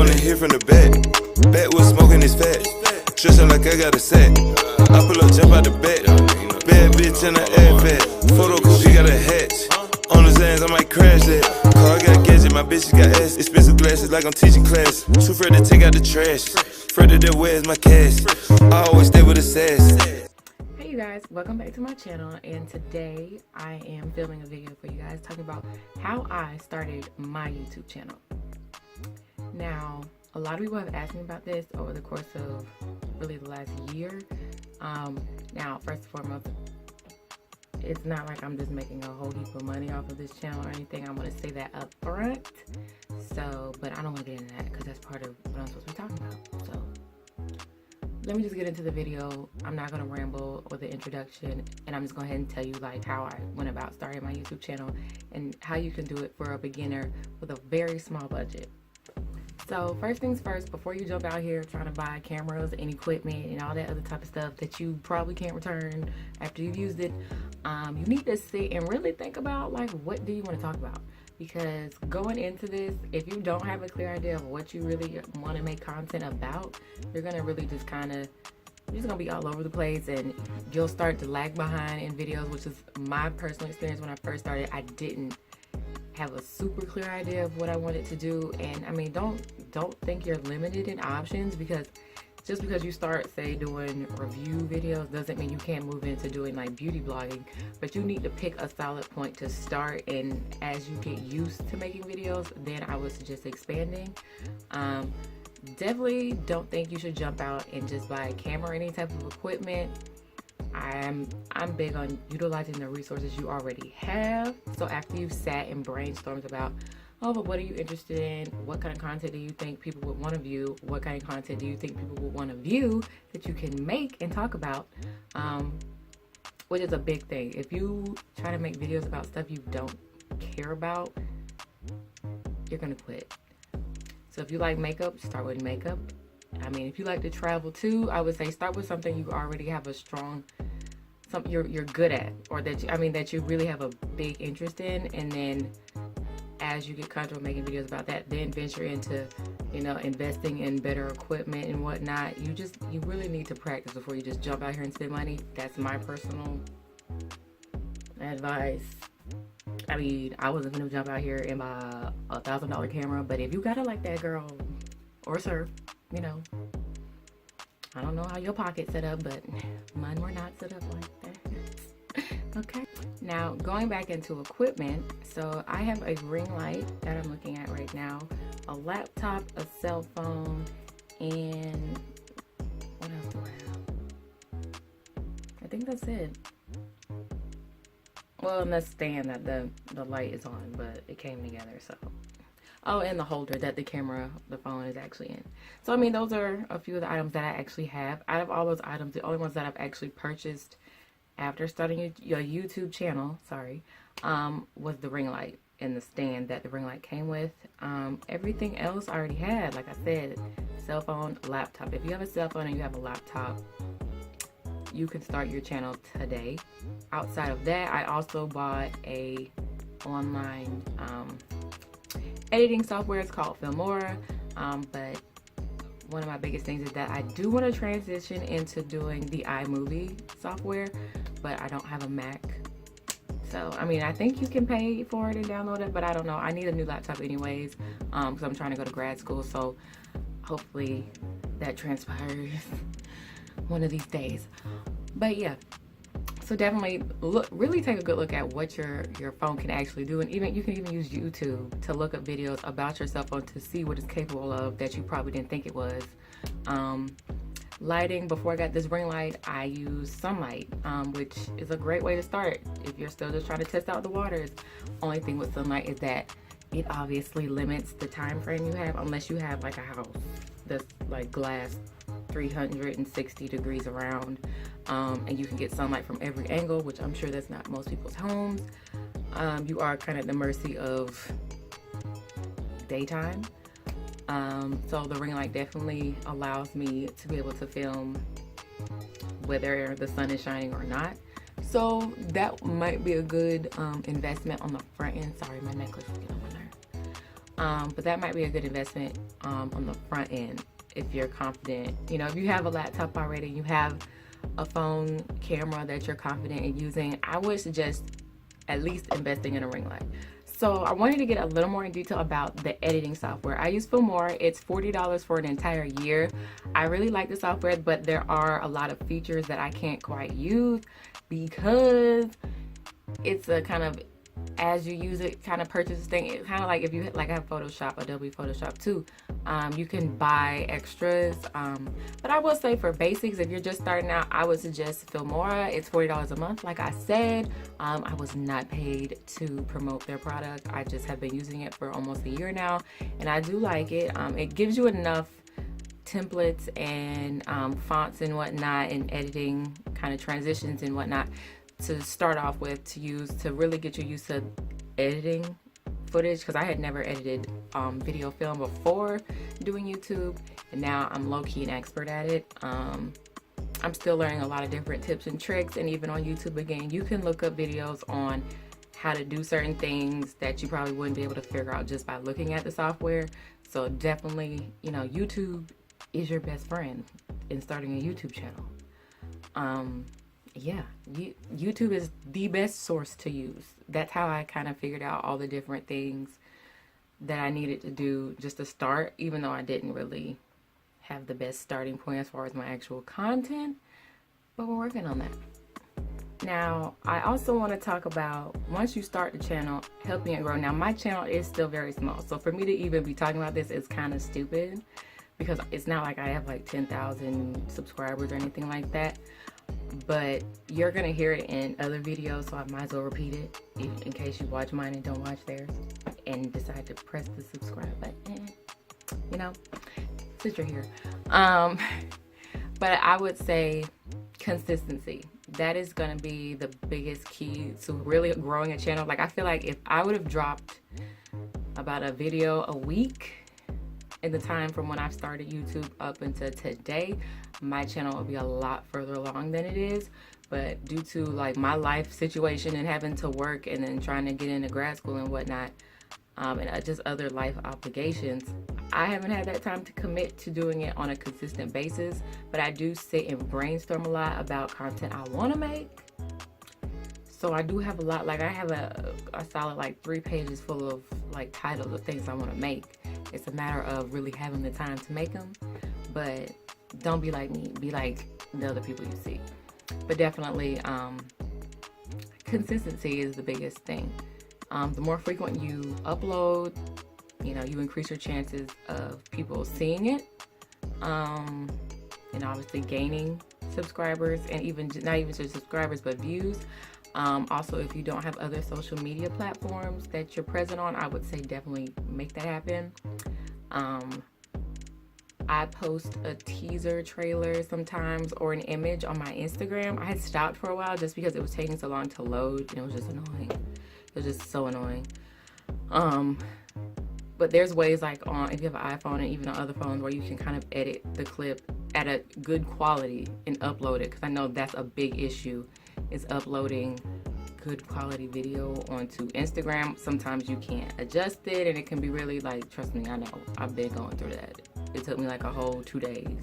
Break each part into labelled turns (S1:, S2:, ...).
S1: wanna hear from the back. Back was smoking his fat. Stretch like I got a sack. I pull up, jump out the back. Bad bitch in the air fat. Photo cause she got a hatch. On his hands, I might crash that. Car got gadget, my bitch got ass. Expensive glasses like I'm teaching class. Too afraid to take out the trash. Afraid that where's my cash. I always stay with a sass.
S2: Hey you guys, welcome back to my channel, and today I am filming a video for you guys talking about how I started my YouTube channel. Now, a lot of people have asked me about this over the course of really the last year. Now, first and foremost, it's not like I'm just making a whole heap of money off of this channel or anything. I want to say that up front. So, but I don't want to get into that because that's part of what I'm supposed to be talking about. So, let me just get into the video. I'm not going to ramble with the introduction, and I'm just going to go ahead and tell you like how I went about starting my YouTube channel and how you can do it for a beginner with a very small budget. So first things first, before you jump out here trying to buy cameras and equipment and all that other type of stuff that you probably can't return after you've used it, you need to sit and really think about like, what do you want to talk about? Because going into this, if you don't have a clear idea of what you really want to make content about, you're going to really just you're just going to be all over the place, and you'll start to lag behind in videos, which is my personal experience. When I first started, I didn't have a super clear idea of what I wanted to do. And I mean, don't think you're limited in options, because just because you start, say, doing review videos doesn't mean you can't move into doing like beauty blogging. But you need to pick a solid point to start, and as you get used to making videos, then I would suggest expanding. Definitely don't think you should jump out and just buy a camera or any type of equipment. I'm big on utilizing the resources you already have. So after you've sat and brainstormed about, oh, but what are you interested in? What kind of content do you think people would want to view? What kind of content do you think people would want to view that you can make and talk about? Which is a big thing. If you try to make videos about stuff you don't care about, you're going to quit. So if you like makeup, start with makeup. I mean, if you like to travel too, I would say start with something you already have a strong, something you're good at, or that you really have a big interest in, and then as you get comfortable making videos about that, then venture into, investing in better equipment and whatnot. You really need to practice before you just jump out here and spend money. That's my personal advice. I mean, I wasn't gonna jump out here and buy a $1,000 camera, but if you got it like that, girl or sir, I don't know how your pocket's set up, but mine were not set up like that. Okay. Now, going back into equipment, so I have a ring light that I'm looking at right now, a laptop, a cell phone, and what else do I have? I think that's it. Well, and the stand that the light is on, but it came together, so. Oh, and the holder that the phone is actually in. So, I mean, those are a few of the items that I actually have. Out of all those items, the only ones that I've actually purchased after starting your YouTube channel, was the ring light and the stand that the ring light came with. Everything else I already had. Like I said, cell phone, laptop. If you have a cell phone and you have a laptop, you can start your channel today. Outside of that, I also bought a online editing software. It's called Filmora, but one of my biggest things is that I do want to transition into doing the iMovie software, but I don't have a Mac. So, I mean, I think you can pay for it and download it, but I don't know. I need a new laptop anyways, because I'm trying to go to grad school, so hopefully that transpires one of these days. But yeah, so definitely really take a good look at what your phone can actually do, and you can even use YouTube to look up videos about your cell phone to see what it's capable of that you probably didn't think it was. Lighting, before I got this ring light, I use sunlight, which is a great way to start if you're still just trying to test out the waters. Only thing with sunlight is that it obviously limits the time frame you have, unless you have like a house that's like glass 360 degrees around, and you can get sunlight from every angle, which I'm sure that's not most people's homes. You are kind of at the mercy of daytime. So the ring light definitely allows me to be able to film whether the sun is shining or not. So that might be a good investment on the front end. Sorry, my necklace is getting on my nerve. But that might be a good investment on the front end if you're confident. You know, if you have a laptop already, you have a phone camera that you're confident in using, I would suggest at least investing in a ring light. So I wanted to get a little more in detail about the editing software. I use Filmora. It's $40 for an entire year. I really like the software, but there are a lot of features that I can't quite use because it's a kind of as you use it kind of purchase thing. It's kind of like if you like have Photoshop, Adobe Photoshop too. You can buy extras, but I will say for basics, if you're just starting out, I would suggest Filmora. It's $40 a month. Like I said, I was not paid to promote their product. I just have been using it for almost a year now, and I do like it. It gives you enough templates and fonts and whatnot, and editing kind of transitions and whatnot to start off with, to use to really get you used to editing footage, because I had never edited video film before doing YouTube, and now I'm low-key an expert at it. I'm still learning a lot of different tips and tricks, and even on YouTube again, you can look up videos on how to do certain things that you probably wouldn't be able to figure out just by looking at the software. So definitely, you know, YouTube is your best friend in starting a YouTube channel. Yeah, YouTube is the best source to use. That's how I kind of figured out all the different things that I needed to do just to start, even though I didn't really have the best starting point as far as my actual content, but we're working on that. Now, I also want to talk about, once you start the channel, helping it grow. Now, my channel is still very small, so for me to even be talking about this is kind of stupid, because it's not like I have like 10,000 subscribers or anything like that. But you're gonna hear it in other videos, so I might as well repeat it in case you watch mine and don't watch theirs and decide to press the subscribe button, you know, since you're here. But I would say consistency. That is gonna be the biggest key to really growing a channel. Like, I feel like if I would have dropped about a video a week in the time from when I started YouTube up until today, my channel will be a lot further along than it is. But due to like my life situation and having to work and then trying to get into grad school and whatnot, and just other life obligations, I haven't had that time to commit to doing it on a consistent basis. But I do sit and brainstorm a lot about content I want to make. So I do have a lot, like I have a solid like 3 pages full of like titles of things I want to make. It's a matter of really having the time to make them. But don't be like me, be like the other people you see. But definitely consistency is the biggest thing. The more frequent you upload, you know, you increase your chances of people seeing it, and obviously gaining subscribers, and even not even just subscribers but views. Also, if you don't have other social media platforms that you're present on, I would say definitely make that happen. I post a teaser trailer sometimes or an image on my Instagram. I had stopped for a while just because it was taking so long to load, and it was just annoying. It was just so annoying. But there's ways, like on, if you have an iPhone and even on other phones, where you can kind of edit the clip at a good quality and upload it, because I know that's a big issue, is uploading good quality video onto Instagram. Sometimes you can't adjust it, and it can be really, like, trust me, I know, I've been going through that. It took me like a whole 2 days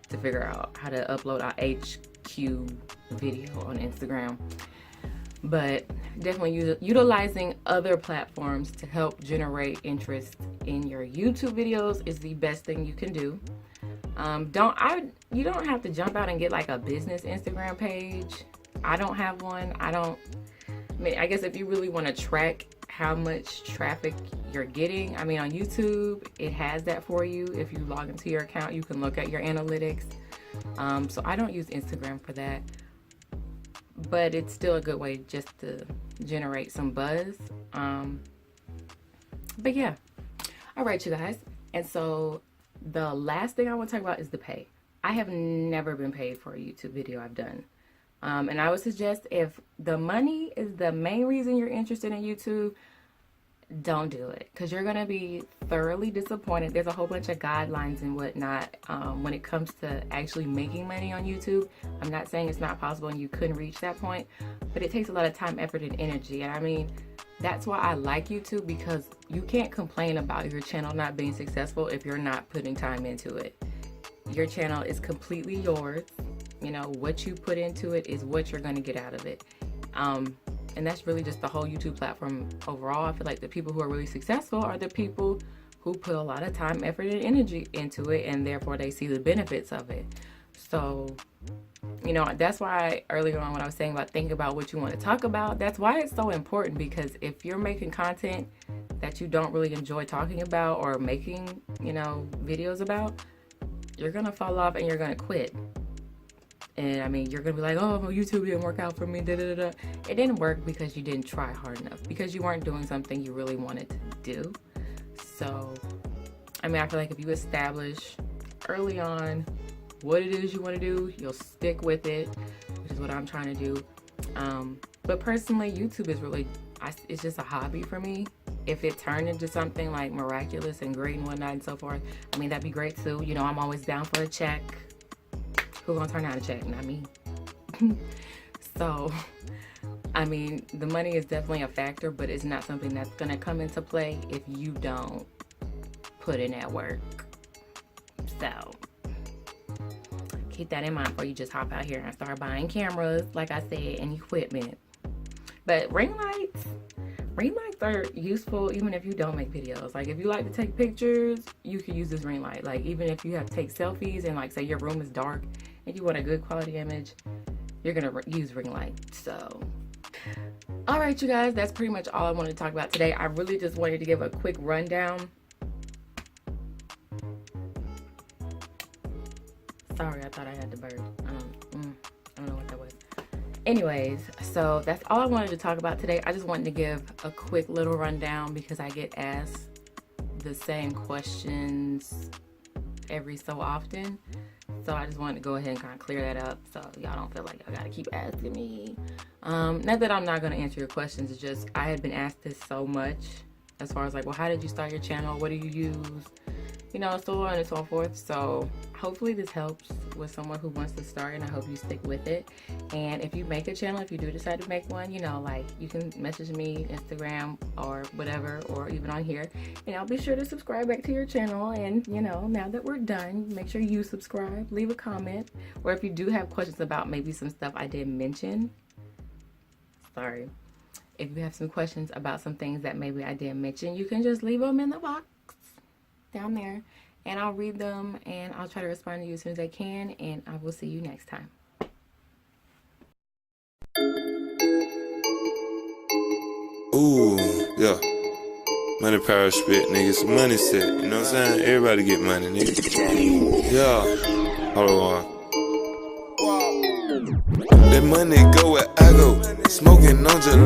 S2: to figure out how to upload a HQ video on Instagram. But definitely utilizing other platforms to help generate interest in your YouTube videos is the best thing you can do. You don't have to jump out and get like a business Instagram page. I don't have one. I guess if you really want to track how much traffic you're getting, I mean, on YouTube, it has that for you. If you log into your account, you can look at your analytics. So I don't use Instagram for that, but it's still a good way just to generate some buzz. But yeah. All right, you guys. And so the last thing I want to talk about is the pay. I have never been paid for a YouTube video I've done. And I would suggest, if the money is the main reason you're interested in YouTube, don't do it, because you're going to be thoroughly disappointed. There's a whole bunch of guidelines and whatnot when it comes to actually making money on YouTube. I'm not saying it's not possible and you couldn't reach that point, but it takes a lot of time, effort, and energy. And I mean, That's why I like YouTube, because you can't complain about your channel not being successful if you're not putting time into it. Your channel is completely yours. You know, what you put into it is what you're going to get out of it. And that's really just the whole YouTube platform overall. I feel like the people who are really successful are the people who put a lot of time, effort, and energy into it, and therefore they see the benefits of it. So, you know, that's why earlier on when I was saying about thinking about what you want to talk about, that's why it's so important, because if you're making content that you don't really enjoy talking about or making, you know, videos about, you're going to fall off and you're going to quit. And I mean, you're going to be like, oh, YouTube didn't work out for me, da da da. It didn't work because you didn't try hard enough, because you weren't doing something you really wanted to do. So, I mean, I feel like if you establish early on what it is you want to do, you'll stick with it, which is what I'm trying to do. But personally, YouTube is really, it's just a hobby for me. If it turned into something like miraculous and great and whatnot and so forth, I mean, that'd be great too. You know, I'm always down for a check. Who gonna turn out a check? Not me. So, I mean, the money is definitely a factor, but it's not something that's gonna come into play if you don't put in that work. So, keep that in mind before you just hop out here and start buying cameras, like I said, and equipment. But ring lights are useful even if you don't make videos. Like, if you like to take pictures, you can use this ring light. Like, even if you have to take selfies and, like, say your room is dark and you want a good quality image, you're gonna use ring light. So, all right, you guys, that's pretty much all I wanted to talk about today. I really just wanted to give a quick rundown. Sorry, I thought I had the bird. I don't know what that was. Anyways, so that's all I wanted to talk about today. I just wanted to give a quick little rundown because I get asked the same questions every so often. So I just wanted to go ahead and kind of clear that up so y'all don't feel like y'all gotta keep asking me. Not that I'm not gonna answer your questions, it's just I had been asked this so much as far as like, well, how did you start your channel? What do you use? You know, so on and so forth. So hopefully this helps with someone who wants to start, and I hope you stick with it. And if you make a channel, if you do decide to make one, you know, like, you can message me Instagram or whatever, or even on here, and I'll be sure to subscribe back to your channel. And, you know, now that we're done, make sure you subscribe, leave a comment, or if you do have questions about maybe some stuff I didn't mention, sorry, if you have some questions about some things that maybe I didn't mention, you can just leave them in the box down there, and I'll read them, and I'll try to respond to you as soon as I can, and I will see you next time.
S1: Ooh, yeah. Money, power, spit, niggas. Money set, you know what I'm saying? Everybody get money, nigga. Yeah. Hold on. That money go where I go. Smoking on July.